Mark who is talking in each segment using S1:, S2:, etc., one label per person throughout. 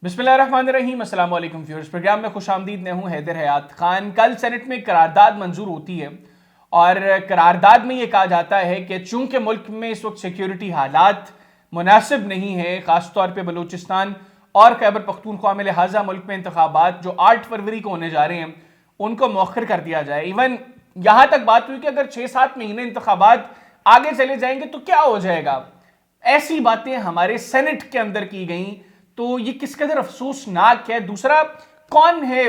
S1: बिस्मिल्लाहिर्रहमानिर्रहीम। अस्सलाम वालेकुम व्यूअर्स, प्रोग्राम में खुशामदीद। मैं हूं हैदर हयात खान। कल सेनेट में करारदाद मंजूर होती है और करारदाद में यह कहा जाता है कि चूंकि मुल्क में इस वक्त सिक्योरिटी हालात मुनासिब नहीं है, खासतौर पर बलूचिस्तान और खैबर पख्तूनख्वा में, लिहाजा मुल्क में इंतखाबात जो 8 फरवरी को होने जा रहे हैं उनको मौखर कर दिया जाए। इवन यहां तक बात हुई कि अगर 6-7 महीने इंतखाबात आगे चले जाएंगे तो क्या हो जाएगा। ऐसी बातें हमारे सेनेट के अंदर की गई तो ये किस कदर अफसोसनाक है। दूसरा, कौन है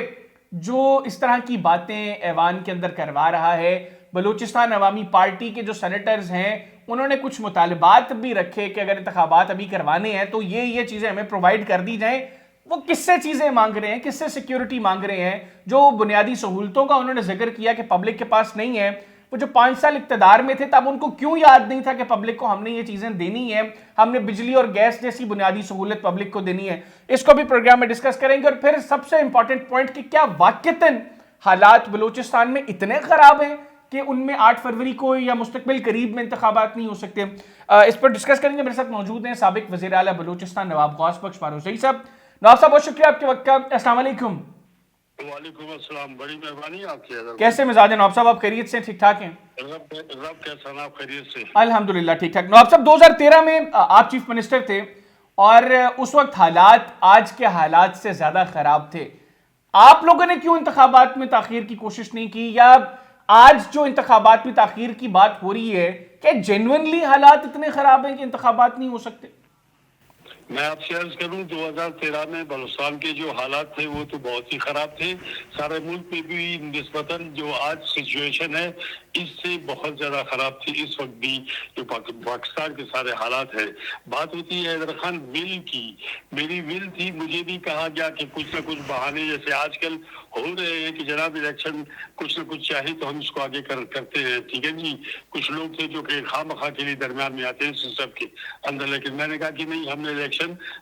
S1: जो इस तरह की बातें ऐवान के अंदर करवा रहा है। बलूचिस्तान अवामी पार्टी के जो सेनेटर्स हैं उन्होंने कुछ मुतालबात भी रखे कि अगर इंतखाबात अभी करवाने हैं तो ये चीजें हमें प्रोवाइड कर दी जाएं। वो किससे चीजें मांग रहे हैं, किससे सिक्योरिटी मांग रहे हैं। जो बुनियादी सहूलतों का उन्होंने जिक्र किया कि पब्लिक के पास नहीं है, वो जो 5 साल इक्तदार में थे तब उनको क्यों याद नहीं था कि पब्लिक को हमने ये चीजें देनी है, हमने बिजली और गैस जैसी बुनियादी सहूलत पब्लिक को देनी है। इसको भी प्रोग्राम में डिस्कस करेंगे। और फिर सबसे इंपॉर्टेंट पॉइंट कि क्या वाकईतन हालात बलूचिस्तान में इतने खराब हैं कि उनमें 8 फरवरी को या मुस्तकबिल करीब में इंतखाबात नहीं हो सकते। इस पर डिस्कस करेंगे। मेरे साथ मौजूद हैं साबिक वज़ीर आला बलूचिस्तान नवाब गौस बख्श फारूकी साहब। नवाब साहब, बहुत शुक्रिया आपके वक्त का। अस्सलाम वालेकुम।
S2: वालेकुम अस्सलाम, बड़ी मेहरबानी आपकी।
S1: कैसे मिजाज है नवाब साहब, आप खैरियत से, ठीक ठाक हैं?
S2: रब कैसा ना खैरियत से।
S1: अल्हम्दुलिल्लाह ठीक ठाक। नवाब साहब, 2013 में आप चीफ मिनिस्टर थे और उस वक्त हालात आज के हालात से ज्यादा खराब थे। आप लोगों ने क्यों इंतखाबात में ताखीर की कोशिश नहीं की, या आज जो इंतखाबात में ताखीर की बात हो रही है क्या जेन्युइनली हालात इतने खराब हैं कि इंतखाबात नहीं हो सकते?
S2: मैं आपसे अर्ज करूं, 2013 में बलूचिस्तान के जो हालात थे वो तो बहुत ही खराब थे। सारे मुल्क में भी निस्बतन जो आज सिचुएशन है इससे बहुत ज्यादा खराब थी। इस वक्त भी जो पाकिस्तान के सारे हालात है, बात होती है हैदर खान विल की। मेरी विल थी, मुझे भी कहा गया कि कुछ ना कुछ बहाने जैसे आजकल हो रहे हैं कि जनाब इलेक्शन कुछ ना कुछ चाहे तो हम इसको आगे करते हैं, ठीक है जी। कुछ लोग थे जो कि खामखा के लिए दरमियान में आते हैं सिस्टम के अंदर, लेकिन मैंने कहा कि नहीं, हमने इलेक्शन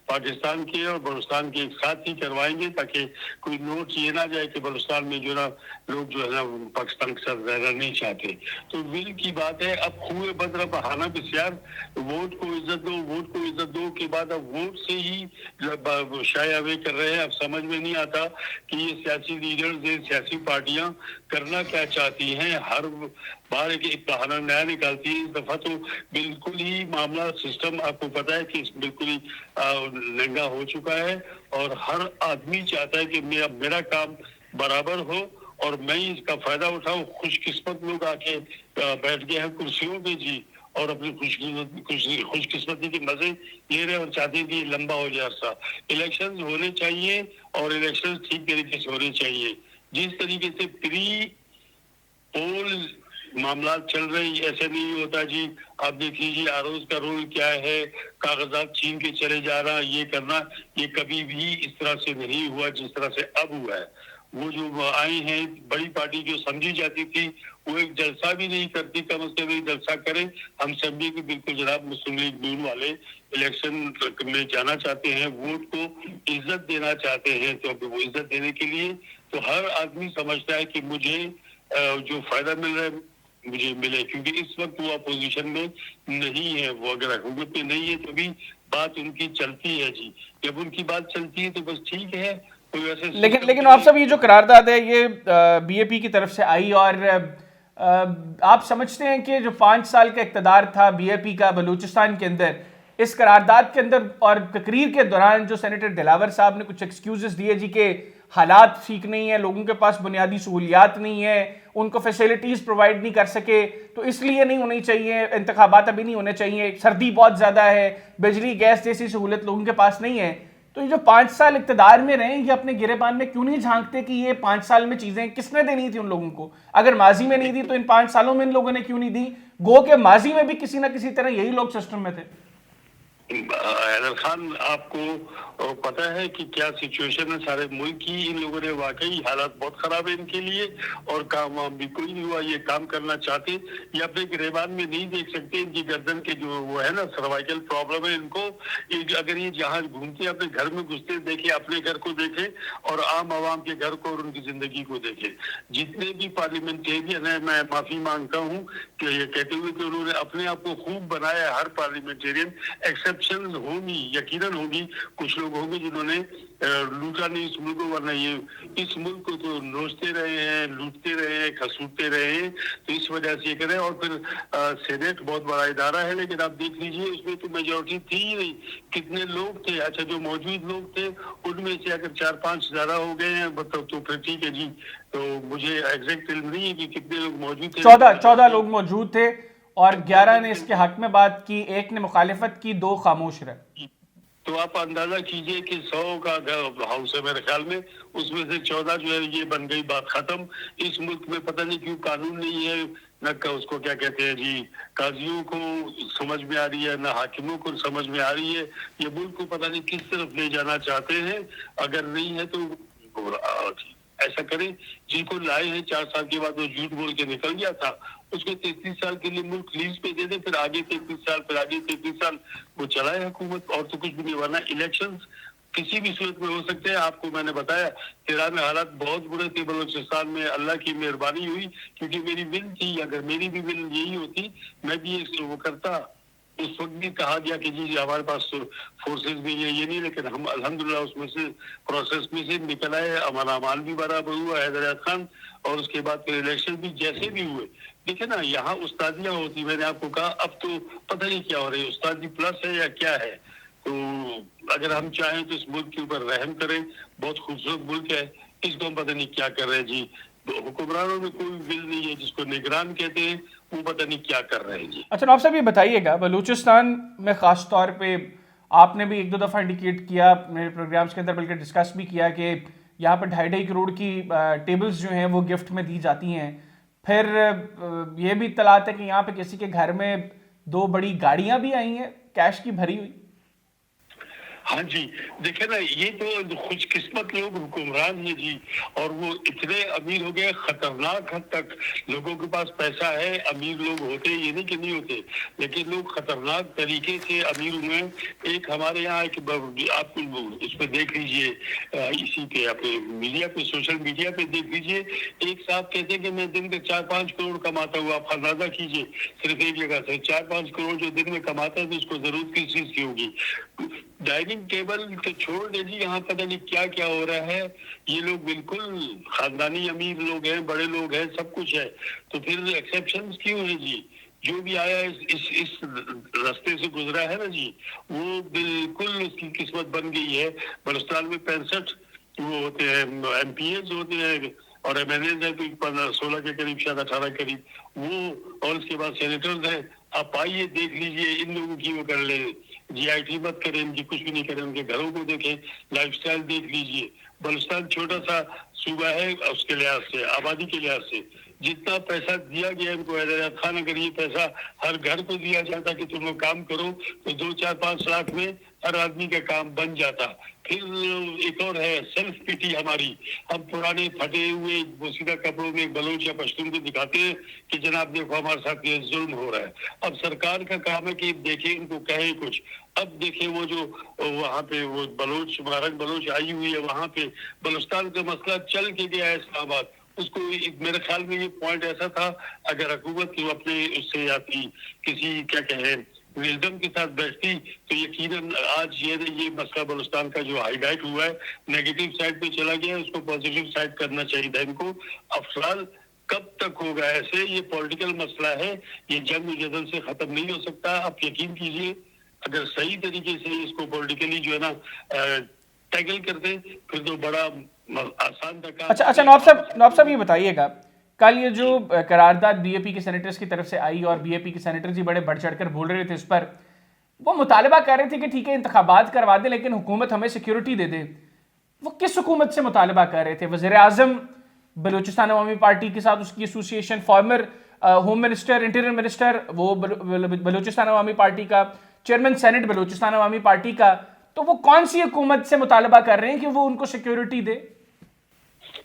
S2: पाकिस्तान के और बलूचिस्तान के एक साथ ही करवाएंगे ताकि कोई नोट ये ना जाए कि बलूचिस्तान में जो ना लोग जो है ना पाकिस्तान के साथ रहना नहीं चाहते। तो विल की बात है। अब खुए बदरा बहाना बिस्यार, वोट को इज्जत दो, वोट को इज्जत दो के बाद अब वोट से ही शाय अवे कर रहे हैं। अब समझ में नहीं आता कि ये सियासी लीडर्स, ये सियासी पार्टियां करना क्या चाहती हैं। हर बार एक बहाना नया निकालती है। इस दफा तो बिल्कुल ही मामला सिस्टम आपको पता है कि बिल्कुल ही नंगा हो चुका है और हर आदमी चाहता है कि मेरा काम बराबर हो और मैं इसका फायदा उठाऊं। खुशकिस्मत लोग आके बैठ गए हैं कुर्सियों पे जी और अपनी खुशकिस्मती के मजे ले रहे हैं और चाहते हैं कि ये लंबा हो जाए अरसा। इलेक्शंस होने चाहिए और इलेक्शंस ठीक तरीके से होने चाहिए। जिस तरीके से प्री पोल मामला चल रही, ऐसे नहीं होता जी। आप देख लीजिए आरोज का रोल क्या है, कागजात छीन के चले जा रहा, ये करना, ये कभी भी इस तरह से नहीं हुआ जिस तरह से अब हुआ है। वो जो आए हैं बड़ी पार्टी जो समझी जाती थी वो एक जलसा भी नहीं करती, कम से कम एक जलसा करें। हम सब भी बिल्कुल जनाब मुस्लिम लीग नून वाले इलेक्शन में जाना चाहते हैं, वोट को इज्जत देना चाहते हैं, तो वो इज्जत देने के लिए तो हर आदमी समझता है कि मुझे जो फायदा मिल रहा है मुझे मिले, क्योंकि इस वक्त वो अपोजिशन में नहीं है। वो अगर हुकूमत में नहीं है तो भी बात उनकी चलती है जी। जब उनकी बात चलती है तो बस ठीक है।
S1: लेकिन आप सब, ये जो करारदाद है ये बीएपी की तरफ से आई और आप समझते हैं कि जो 5 साल का इक़्तिदार था बीएपी का बलूचिस्तान के अंदर, इस करारदाद के अंदर और तकरीर के दौरान जो सेनेटर दिलावर साहब ने कुछ एक्सक्यूजेस दिए जी के हालात ठीक नहीं है, लोगों के पास बुनियादी सहूलियात नहीं है, उनको फैसिलिटीज़ प्रोवाइड नहीं कर सके तो इसलिए नहीं होनी चाहिए, इंतखाबात अभी नहीं होने चाहिए, सर्दी बहुत ज़्यादा है, बिजली गैस जैसी सहूलत लोगों के पास नहीं है। तो ये जो 5 साल इक़्तिदार में रहे, ये अपने गिरेबान में क्यों नहीं झांकते कि ये 5 साल में चीज़ें किसने देनी थी उन लोगों को? अगर माजी में नहीं दी तो इन 5 सालों में इन लोगों ने क्यों नहीं दी? गो के माजी में भी किसी ना किसी तरह यही लोग सिस्टम में थे।
S2: हैदर खान, आपको पता है कि क्या सिचुएशन है सारे मुल्क की। इन लोगों ने वाकई हालात बहुत खराब है इनके लिए और काम भी कोई नहीं हुआ। ये काम करना चाहते, ये अपने गिरेबान में नहीं देख सकते। इनकी गर्दन के जो वो है ना सर्वाइकल प्रॉब्लम है इनको। अगर ये जहाँ घूमते अपने घर में घुसते देखे, अपने घर को देखे और आम आवाम के घर को और उनकी जिंदगी को देखे। जितने भी पार्लियामेंटेरियन है, मैं माफी मांगता हूँ कि ये कहते हुए कि उन्होंने अपने आप को खूब बनाया हर पार्लियामेंटेरियन एक्सेप्ट एक्सेप्शन होंगी, यकीनन होंगी। कुछ लोग होंगे जिन्होंने लूटा नहीं इस मुल्क को, वरना ये इस मुल्क को तो नोचते रहे हैं, लूटते रहे हैं, खसूटते रहे हैं। तो इस वजह से ये करें। और फिर सेनेट बहुत बड़ा इदारा है, लेकिन आप देख लीजिए उसमें तो मेजोरिटी थी ही नहीं। कितने लोग थे? अच्छा, जो मौजूद लोग थे उनमें से अगर 4-5 ज्यादा हो गए हैं मतलब तो फिर ठीक है जी। तो मुझे एग्जैक्ट इल्म नहीं है कि कितने लोग मौजूद थे।
S1: 14 लोग मौजूद थे और 11 ने इसके हक में बात की, एक ने मुखालिफत की, 2 खामोश रहे।
S2: तो आप अंदाजा कीजिए कि 100 का हाउस है मेरे ख्याल में, उसमें से 14 जो है ये बन गई बात खत्म। इस मुल्क में पता नहीं क्यों कानून नहीं है, न उसको क्या कहते हैं जी, काजियों को समझ में आ रही है, न हाकिमों को समझ में आ रही है। ये मुल्क को पता नहीं किस तरफ ले जाना चाहते हैं। अगर नहीं है तो ऐसा करें, जिनको लाए हैं 4 साल के बाद वो झूठ बोल के निकल गया था, उसको 33 साल के लिए मुल्क लीज पे दे दे, फिर आगे 33 साल, फिर आगे 33 साल वो चलाए हुकूमत। और तो कुछ भी नहीं, वरना इलेक्शन किसी भी सूरत में हो सकते हैं। आपको मैंने बताया 13 में हालात बहुत बुरे थे बलूचिस्तान में। अल्लाह की मेहरबानी हुई, क्योंकि मेरी विल थी। अगर मेरी भी विल यही होती, मैं भी वो करता। उस वक्त भी कहा गया कि जी हमारे पास फोर्सेस भी है, ये नहीं, लेकिन हम अल्हम्दुलिल्लाह उसमें से प्रोसेस में से निकल आए। हमारा अमाल भी बराबर हुआ, हैदराबाद खान, और उसके बाद फिर इलेक्शन भी जैसे भी हुए। देखिए ना, यहाँ उस्तादियाँ होती, मैंने आपको कहा, अब तो पता नहीं क्या हो रही है, उस्तादी प्लस है या क्या है। तो अगर हम चाहें तो इस मुल्क के ऊपर रहम करें। बहुत खूबसूरत मुल्क है, इसको हम पता नहीं क्या कर रहे हैं जी। हुक्मरानों में कोई बिल नहीं है, जिसको निगरान कहते हैं, वो पता नहीं क्या कर रहे हैं जी।
S1: अच्छा, आप साहब ये बताइएगा, बलूचिस्तान में खास तौर पे आपने भी 1-2 दफ़ा इंडिकेट किया मेरे प्रोग्राम्स के अंदर, बल्कि डिस्कस भी किया कि यहाँ पर 2.5 करोड़ की टेबल्स जो हैं वो गिफ्ट में दी जाती हैं। फिर ये भी इत्तलात है कि यहाँ पे किसी के घर में 2 बड़ी गाड़ियाँ भी आई हैं कैश की भरी हुई।
S2: हाँ जी, देखे ना, ये तो खुशकिस्मत लोग हुक्मरान हैं जी। और वो इतने अमीर हो गए, खतरनाक हद तक लोगों के पास पैसा है। अमीर लोग होते, ये नहीं कि नहीं होते, लेकिन लोग खतरनाक तरीके से अमीर हुए। एक हमारे यहाँ एक, आप इस पे देख लीजिए, इसी पे अपने मीडिया पे, सोशल मीडिया पे देख लीजिए। एक साहब कहते हैं कि मैं दिन में 4-5 करोड़ कमाता हूँ। आप अंदाजा कीजिए, सिर्फ एक जगह से 4-5 करोड़ जो दिन में कमाता है, तो उसको जरूरत किस चीज की होगी। डाइनिंग टेबल तो छोड़ दे जी, यहाँ पता नहीं क्या क्या हो रहा है। ये लोग बिल्कुल खानदानी अमीर लोग हैं, बड़े लोग हैं, सब कुछ है। तो फिर एक्सेप्शंस क्यों है जी? जो भी आया इस रास्ते से गुजरा है ना जी, वो बिल्कुल उसकी किस्मत बन गई है। बलूचिस्तान में 65 वो होते हैं, MPs होते हैं, और MNAs है तो 16 के करीब, शायद 18 के करीब वो, और उसके बाद सेनेटर्स हैं। आप आइए देख लीजिए, इन लोगों की वो कर ले, GIT मत करें इनकी, कुछ भी नहीं करें, उनके घरों को देखें, लाइफस्टाइल देख लीजिए। बलूचिस्तान छोटा सा सूबा है, उसके लिहाज से, आबादी के लिहाज से जितना पैसा दिया गया इनको हैदराबाद खान, अगर ये पैसा हर घर को दिया जाता कि तुम लोग काम करो, तो 2-4-5 लाख में हर आदमी का काम बन जाता। फिर एक और है सेल्फ पिटी हमारी। हम पुराने फटे हुए बोसीदा कपड़ों में एक बलोच या पश्तून को दिखाते हैं कि जनाब देखो हमारे साथ ये जुल्म हो रहा है। अब सरकार का काम है कि देखे, इनको कहे कुछ। अब देखे वो जो वहाँ पे वो बलोच, महाराज बलोच आई हुई है, वहाँ पे बलूचिस्तान का मसला चल के गया है इस्लामाबाद। उसको मेरे ख्याल में ये पॉइंट ऐसा था, अगर हुकूमत की अपने उससे आती, किसी क्या कहे विजडम के साथ बैठती, तो यकीनन आज ये मसला बलूचिस्तान का जो हाईलाइट हुआ है, नेगेटिव साइड पे चला गया, उसको पॉजिटिव साइड करना चाहिए था इनको। अफसरान कब तक होगा ऐसे? ये पॉलिटिकल मसला है, ये जंग जदल से खत्म नहीं हो सकता। आप यकीन कीजिए, अगर सही तरीके से इसको पॉलिटिकली जो है ना टैकल करते, फिर तो बड़ा आसान था।
S1: अच्छा, नवाब साहब ये बताइएगा, कल ये जो करारदाद BAP के सेनेटर्स की तरफ से आई और BAP के सेनेटर जी बड़े बढ़ चढ़कर बोल रहे थे इस पर, वो मुतालबा कर रहे थे कि ठीक है इंतखाबात करवा दे लेकिन हुकूमत हमें सिक्योरिटी दे दे। वो किस हुकूमत से मुतालबा कर रहे थे? वज़ीर आज़म, बलूचिस्तान अवामी पार्टी के साथ उसकी association, farmer home minister, interior minister वो बलूचिस्तान अवामी पार्टी का, चेयरमैन सेनेट बलूचिस्तान अवामी पार्टी का, तो वो कौन सी हुकूमत से मुतालबा कर रहे हैं कि वो उनको सिक्योरिटी दे?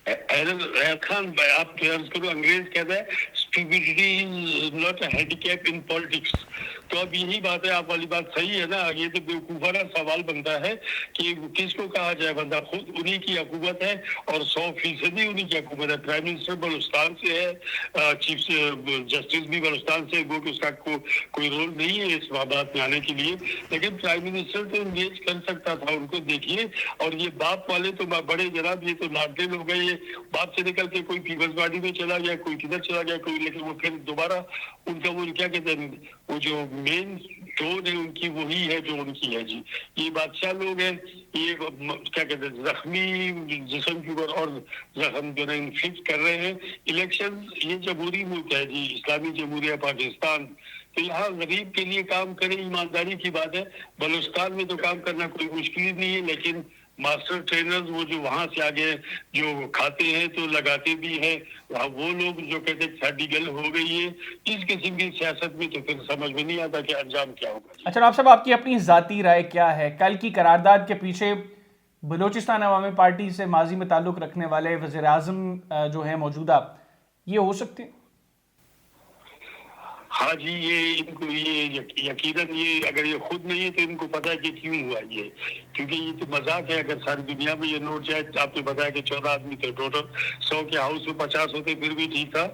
S2: खान, आप अर्ज करो, अंग्रेज कहता है stupidity is not a handicap in politics. तो अब यही बात है, आप वाली बात सही है ना, ये तो बेवकूफाना सवाल बनता है कि किसको कहा जाए, बंदा खुद उन्हीं की हुकूमत है और 100% उन्हीं की हुकूमत है। प्राइम मिनिस्टर बलूचिस्तान से है, चीफ जस्टिस भी बलूचिस्तान से, वो कि उसका कोई रोल नहीं है इस बात में आने के लिए, लेकिन प्राइम मिनिस्टर तो इंगेज कर सकता था उनको। देखिए, और ये बाप वाले तो बड़े जनाब, ये तो लाडले लोग हैं, ये बाप से निकल के कोई पीपल्स पार्टी में चला गया, कोई किधर चला गया, कोई, लेकिन वो फिर दोबारा उनका वो क्या कहते हैं, वो जो मेन टोन है उनकी वही है जो उनकी है जी। ये बादशाह लोग हैं, ये क्या कहते हैं, जख्मी जिस्म के ऊपर और जख्म जो है इन्फ्लिक्ट कर रहे हैं। इलेक्शन, ये जमहूरी मुल्क है जी, इस्लामी जमहूरिया पाकिस्तान, तो यहाँ गरीब के लिए काम करें, ईमानदारी की बात है। बलूचिस्तान में तो काम करना कोई मुश्किल ही नहीं है, लेकिन मास्टर ट्रेनर्स वो जो वहां से आगे जो खाते हैं तो लगाते भी हैं, वो लोग जो कहते हैं साडी गल हो गई है, इस किस्म की सियासत में तो फिर समझ में नहीं आता कि अंजाम क्या होगा।
S1: अच्छा नवाब साहब, आपकी अपनी जाती राय क्या है? कल की करारदाद के पीछे बलूचिस्तान अवामी पार्टी से माजी में ताल्लुक रखने वाले वज़ीर आज़म जो है मौजूदा, ये हो सकते हैं?
S2: हाँ जी, ये इनको ये यकीनन, ये अगर ये खुद नहीं है तो इनको पता है कि क्यों हुआ ये, क्योंकि ये तो मजाक है। अगर सारी दुनिया में ये नोट जाए, आपने बताया कि 14 आदमी थे टोटल, 100 के हाउस में 50 होते फिर भी ठीक था,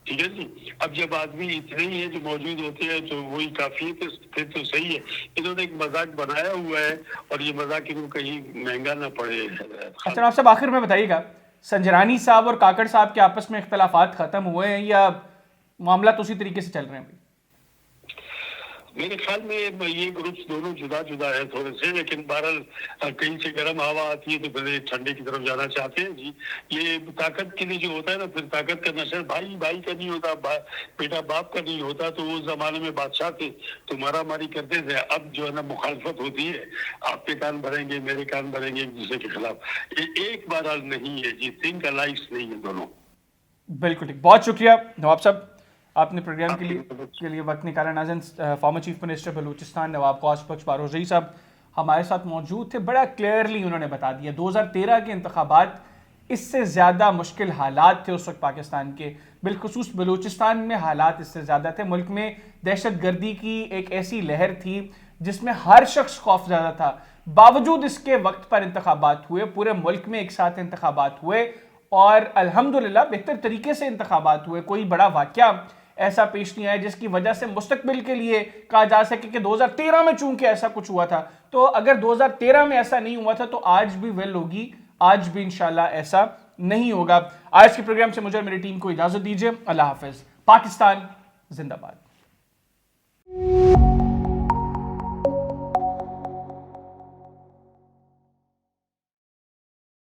S2: ठीक है जी। अब जब आदमी इतने ही है जो मौजूद होते हैं तो वही काफी है, फिर तो सही है। इन्होंने एक मजाक बनाया हुआ है और ये मजाक इनको कहीं महंगा ना पड़े।
S1: अच्छा नवाब साहब, आखिर में बताइएगा, संजरानी साहब और काकड़ साहब के आपस में इख्तलाफात खत्म हुए हैं या मामला तो उसी तरीके से चल रहे हैं?
S2: मेरे ख्याल में ये ग्रुप्स दोनों जुदा जुदा है थोड़े से, लेकिन बहरहाल कहीं से गर्म हवा आती है तो फिर ठंडे की तरफ जाना चाहते हैं जी। ये ताकत के लिए जो होता है ना, फिर ताकत का नशर भाई भाई का नहीं होता, बेटा बाप का नहीं होता। तो उस जमाने में बादशाह थे तो मारा मारी करते थे, अब जो है ना मुखालफत होती है, आपके कान भरेंगे मेरे कान भरेंगे एक दूसरे के खिलाफ। ये एक बार नहीं है जी, थिंक अलाइक नहीं है दोनों।
S1: बिल्कुल ठीक, बहुत शुक्रिया नवाब साहब, आपने प्रोग्राम के लिए वक्त निकाला। नाज़रीन, फॉर्मर चीफ मिनिस्टर बलूचिस्तान नवाब क़ौस बख्श बारोज़ई साहब हमारे साथ मौजूद थे। बड़ा क्लियरली उन्होंने बता दिया 2013 के इंतखाबात इससे ज़्यादा मुश्किल हालात थे उस वक्त पाकिस्तान के, बिलखुसूस बलूचिस्तान में हालात इससे ज़्यादा थे। मुल्क में दहशत गर्दी की एक ऐसी लहर थी जिसमें हर शख्स खौफज़दा था। बावजूद इसके वक्त पर इंतखाबात हुए, पूरे मुल्क में एक साथ इंतखाबात हुए और अल्हम्दुलिल्लाह बेहतर तरीके से इंतखाबात हुए। कोई बड़ा वाक़या ऐसा पेश नहीं आया जिसकी वजह से मुस्तकबिल के लिए कहा जा सके कि 2013 में चूंकि ऐसा कुछ हुआ था, तो अगर 2013 में ऐसा नहीं हुआ था तो आज भी वेल होगी, आज भी इंशाल्लाह ऐसा नहीं होगा। आज के प्रोग्राम से मुझे और मेरी टीम को इजाजत दीजिए। अल्लाह हाफिज। पाकिस्तान जिंदाबाद।